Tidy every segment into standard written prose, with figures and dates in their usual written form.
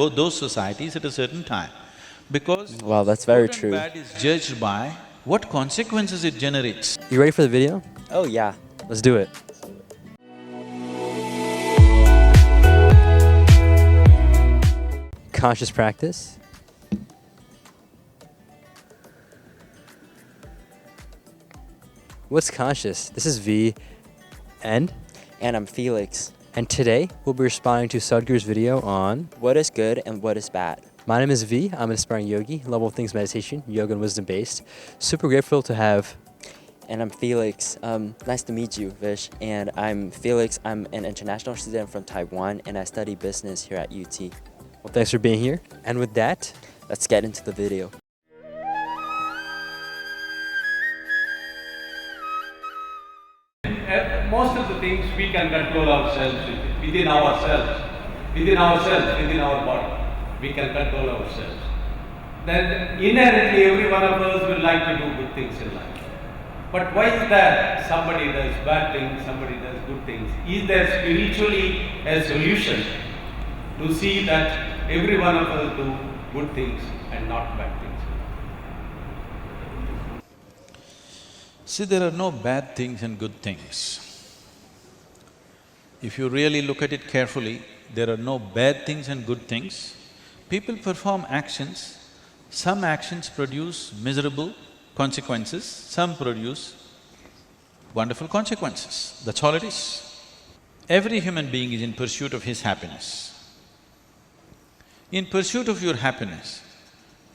those societies at a certain time. Because Wow, that's very good and true. bad is judged by what consequences it generates. You ready for the video? Oh yeah. Let's do it. Conscious practice. What's conscious? This is V and And I'm Felix. and today we'll be responding to Sadhguru's video on What is good and what is bad? my name is V. I'm an aspiring yogi, level of things meditation, yoga and wisdom based. Super grateful to have. And I'm Felix. Nice to meet you, Vish. And I'm Felix. I'm an international student from Taiwan and I study business here at UT. Well, thanks for being here. And with that, Let's get into the video. Most of the things we can control ourselves within ourselves, within our body. We can control ourselves. Then inherently every one of us will like to do good things in life. But why is that? Somebody does bad things, somebody does good things. Is there spiritually a solution to see that every one of us do good things and not bad things? See, there are no bad things and good things. If you really look at it carefully, there are no bad things and good things. People perform actions, some actions produce miserable consequences, some produce wonderful consequences. That's all it is. Every human being is in pursuit of his happiness. In pursuit of your happiness,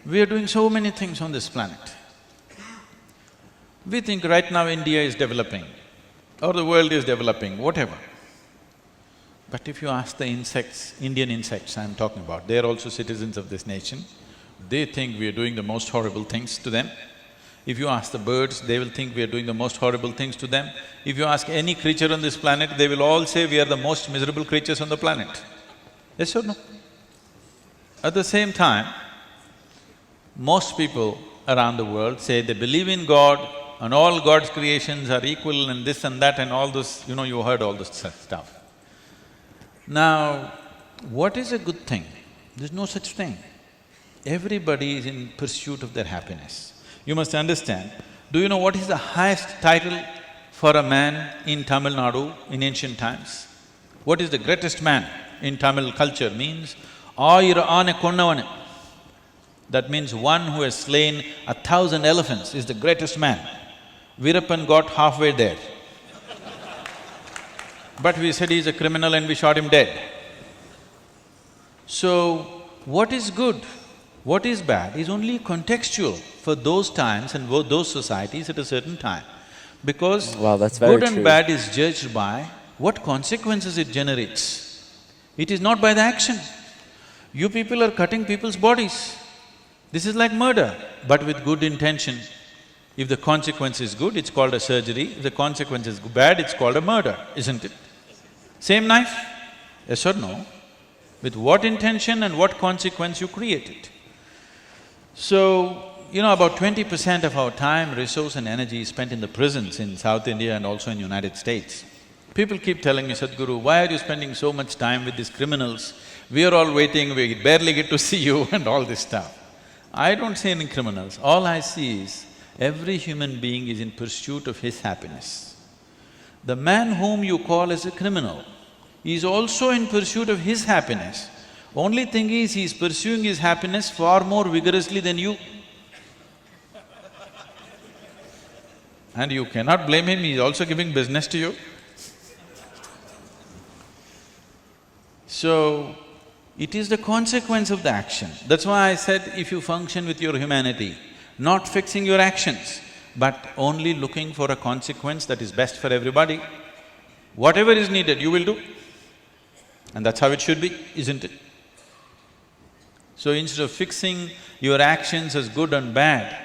we are doing so many things on this planet. We think right now India is developing, or the world is developing, whatever. But if you ask the insects, Indian insects I'm talking about, they're also citizens of this nation, they think we are doing the most horrible things to them. If you ask the birds, they will think we are doing the most horrible things to them. If you ask any creature on this planet, they will all say we are the most miserable creatures on the planet. Yes or no? At the same time, most people around the world say they believe in God and all God's creations are equal and this and that and all this, you heard all this stuff. Now, what is a good thing? There's no such thing. Everybody is in pursuit of their happiness. You must understand, do you know what is the highest title for a man in Tamil Nadu in ancient times? What is the greatest man in Tamil culture means? Ayira aane konnavane. That means one who has slain 1,000 elephants is the greatest man. Virappan got halfway there. But we said he's a criminal and we shot him dead. So, what is good, what is bad is only contextual for those times and those societies at a certain time. Because Wow, that's very good and true. bad is judged by what consequences it generates. It is not by the action. You people are cutting people's bodies. This is like murder, but with good intention. If the consequence is good, it's called a surgery. If the consequence is bad, it's called a murder, isn't it? Same knife, yes or no? With what intention and what consequence you create it. So, about 20% of our time, resource and energy is spent in the prisons in South India and also in United States. People keep telling me, Sadhguru, why are you spending so much time with these criminals? We are all waiting, we barely get to see you and all this stuff. I don't see any criminals. All I see is every human being is in pursuit of his happiness. The man whom you call as a criminal is also in pursuit of his happiness. Only thing is, he is pursuing his happiness far more vigorously than you. And you cannot blame him, he is also giving business to you. So, it is the consequence of the action. That's why I said if you function with your humanity, not fixing your actions, but only looking for a consequence that is best for everybody, whatever is needed, you will do. And that's how it should be, isn't it? So instead of fixing your actions as good and bad,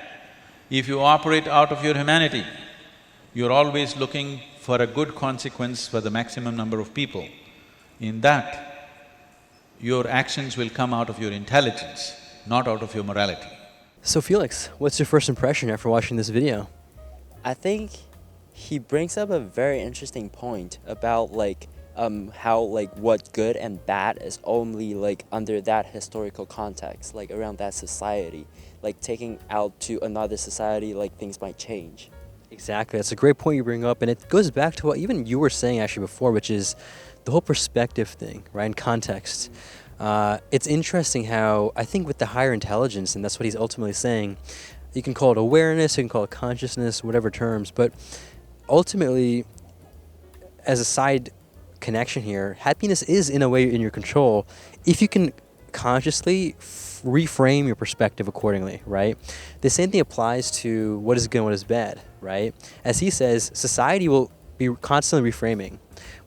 if you operate out of your humanity, you're always looking for a good consequence for the maximum number of people. In that, your actions will come out of your intelligence, not out of your morality. so Felix, what's your first impression after watching this video? I think he brings up a very interesting point about how like what good and bad is only like under that historical context, like around that society. Like taking out to another society, like things might change. Exactly. That's a great point you bring up, and it goes back to what even you were saying actually before, which is the whole perspective thing, right? And context. It's interesting how I think with the higher intelligence, and that's what he's ultimately saying, you can call it awareness, you can call it consciousness, whatever terms, but ultimately, as a side connection here, happiness is in a way in your control if you can consciously reframe your perspective accordingly, right? The same thing applies to what is good and what is bad, right? As he says, society will be constantly reframing.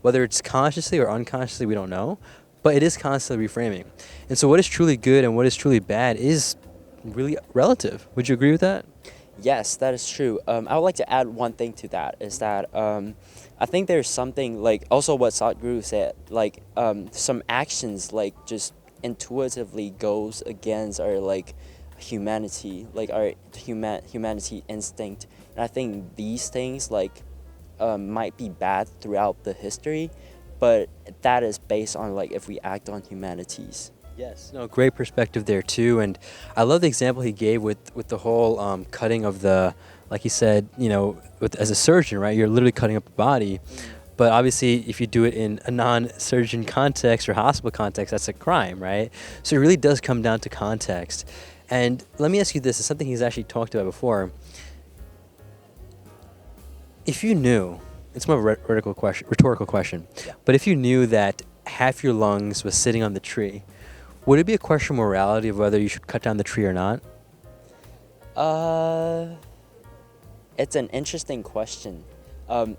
Whether it's consciously or unconsciously, we don't know, but it is constantly reframing. And so what is truly good and what is truly bad is really relative. Would you agree with that? Yes, that is true. I would like to add one thing to that, is that I think there's something like also what Sadhguru said, like some actions like just intuitively goes against our like humanity, like our humanity instinct. And I think these things like might be bad throughout the history, but that is based on like if we act on humanities. Yes, no, great perspective there too, and I love the example he gave with the whole cutting of the, like he said, you know, as a surgeon, right? You're literally cutting up the body, but obviously if you do it in a non-surgeon context or hospital context, that's a crime, right? So it really does come down to context. And let me ask you this: it's something he's actually talked about before. If you knew, it's more of a rhetorical question, Yeah. but if you knew that half your lungs was sitting on the tree, would it be a question of morality of whether you should cut down the tree or not? It's an interesting question.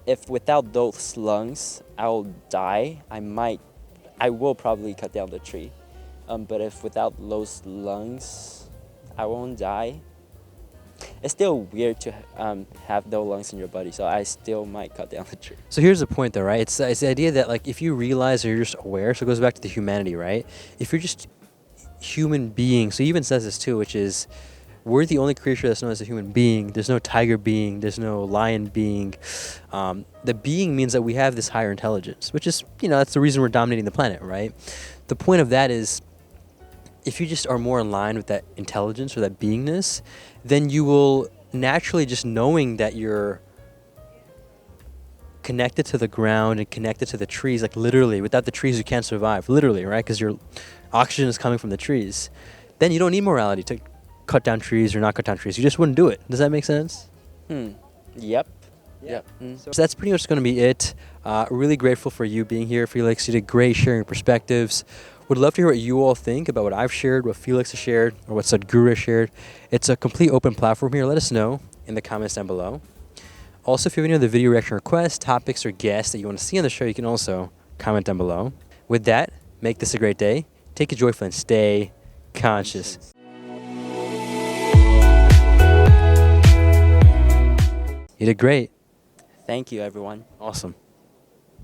If without those lungs I'll die, I will probably cut down the tree. But if without those lungs I won't die, it's still weird to have no lungs in your body, so I still might cut down the tree. So here's the point though, right? It's the idea that like if you realize or you're just aware, so it goes back to the humanity, right? If you're just human being, so he even says this too, which is we're the only creature that's known as a human being. There's no tiger being, there's no lion being. The being means that we have this higher intelligence, which is, you know, that's the reason we're dominating the planet, right? The point of that is if you just are more in line with that intelligence or that beingness, then you will naturally, just knowing that you're connected to the ground and connected to the trees, like literally, without the trees you can't survive, literally, right? Because your oxygen is coming from the trees. Then you don't need morality to cut down trees or not cut down trees. You just wouldn't do it. Does that make sense? Yep. Yep. So that's pretty much going to be it. Really grateful for you being here, Felix. You did great sharing your perspectives. Would love to hear what you all think about what I've shared, what Felix has shared, or what Sadhguru has shared. It's a complete open platform here. Let us know in the comments down below. Also, if you have any other video reaction requests, topics, or guests that you want to see on the show, you can also comment down below. With that, make this a great day. Take it joyful and stay conscious. You did great. Thank you, everyone. Awesome.